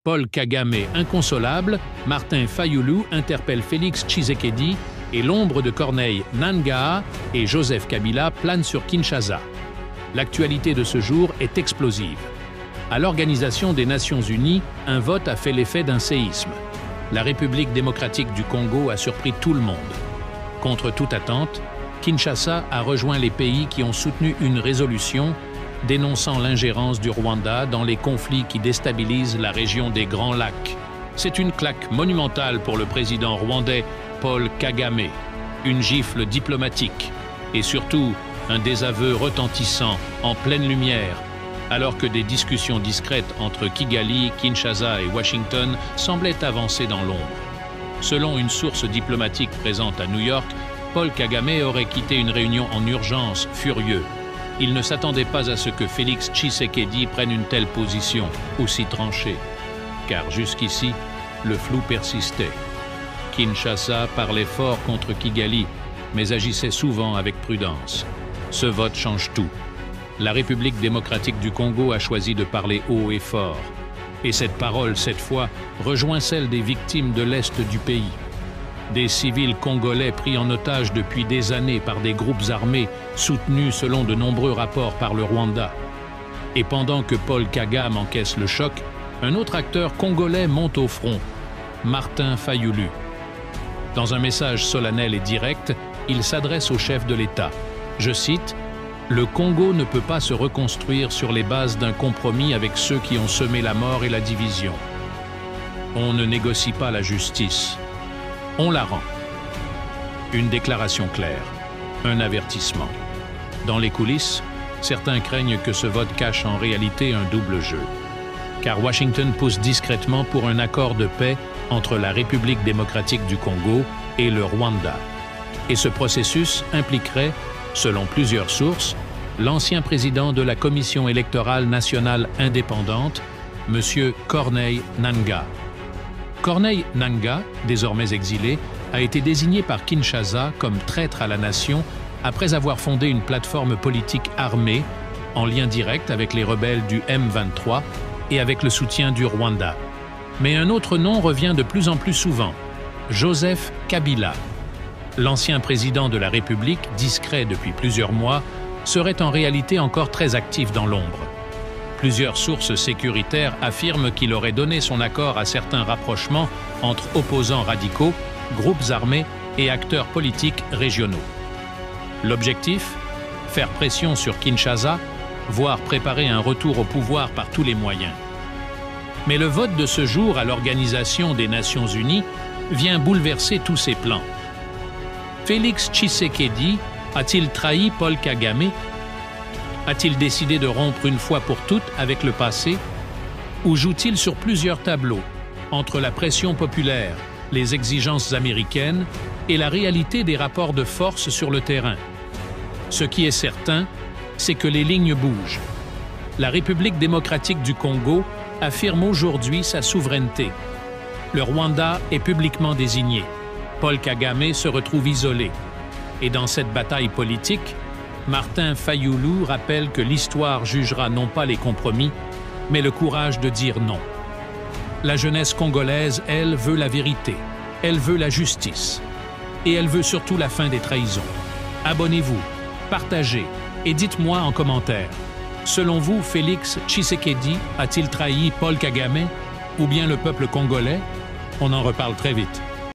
Paul Kagame inconsolable, Martin Fayulu interpelle Félix Tshisekedi et l'ombre de Corneille Nangaa et Joseph Kabila plane sur Kinshasa. L'actualité de ce jour est explosive. À l'Organisation des Nations Unies, un vote a fait l'effet d'un séisme. La République démocratique du Congo a surpris tout le monde. Contre toute attente, Kinshasa a rejoint les pays qui ont soutenu une résolution dénonçant l'ingérence du Rwanda dans les conflits qui déstabilisent la région des Grands Lacs. C'est une claque monumentale pour le président rwandais Paul Kagame, une gifle diplomatique et surtout un désaveu retentissant en pleine lumière, alors que des discussions discrètes entre Kigali, Kinshasa et Washington semblaient avancer dans l'ombre. Selon une source diplomatique présente à New York, Paul Kagame aurait quitté une réunion en urgence, furieux. Il ne s'attendait pas à ce que Félix Tshisekedi prenne une telle position, aussi tranchée. Car jusqu'ici, le flou persistait. Kinshasa parlait fort contre Kigali, mais agissait souvent avec prudence. Ce vote change tout. La République démocratique du Congo a choisi de parler haut et fort. Et cette parole, cette fois, rejoint celle des victimes de l'Est du pays. Des civils congolais pris en otage depuis des années par des groupes armés soutenus selon de nombreux rapports par le Rwanda. Et pendant que Paul Kagame encaisse le choc, un autre acteur congolais monte au front, Martin Fayulu. Dans un message solennel et direct, il s'adresse au chef de l'État. Je cite, « Le Congo ne peut pas se reconstruire sur les bases d'un compromis avec ceux qui ont semé la mort et la division. On ne négocie pas la justice. On la rend. » Une déclaration claire, un avertissement. Dans les coulisses, certains craignent que ce vote cache en réalité un double jeu. Car Washington pousse discrètement pour un accord de paix entre la République démocratique du Congo et le Rwanda. Et ce processus impliquerait, selon plusieurs sources, l'ancien président de la Commission électorale nationale indépendante, M. Corneille Nangaa. Corneille Nangaa, désormais exilé, a été désigné par Kinshasa comme traître à la nation après avoir fondé une plateforme politique armée en lien direct avec les rebelles du M23 et avec le soutien du Rwanda. Mais un autre nom revient de plus en plus souvent, Joseph Kabila. L'ancien président de la République, discret depuis plusieurs mois, serait en réalité encore très actif dans l'ombre. Plusieurs sources sécuritaires affirment qu'il aurait donné son accord à certains rapprochements entre opposants radicaux, groupes armés et acteurs politiques régionaux. L'objectif ? Faire pression sur Kinshasa, voire préparer un retour au pouvoir par tous les moyens. Mais le vote de ce jour à l'Organisation des Nations Unies vient bouleverser tous ces plans. Félix Tshisekedi a-t-il trahi Paul Kagame ? A-t-il décidé de rompre une fois pour toutes avec le passé? Ou joue-t-il sur plusieurs tableaux, entre la pression populaire, les exigences américaines et la réalité des rapports de force sur le terrain? Ce qui est certain, c'est que les lignes bougent. La République démocratique du Congo affirme aujourd'hui sa souveraineté. Le Rwanda est publiquement désigné. Paul Kagame se retrouve isolé. Et dans cette bataille politique, Martin Fayulu rappelle que l'histoire jugera non pas les compromis, mais le courage de dire non. La jeunesse congolaise, elle, veut la vérité. Elle veut la justice. Et elle veut surtout la fin des trahisons. Abonnez-vous, partagez et dites-moi en commentaire. Selon vous, Félix Tshisekedi a-t-il trahi Paul Kagame ou bien le peuple congolais? On en reparle très vite.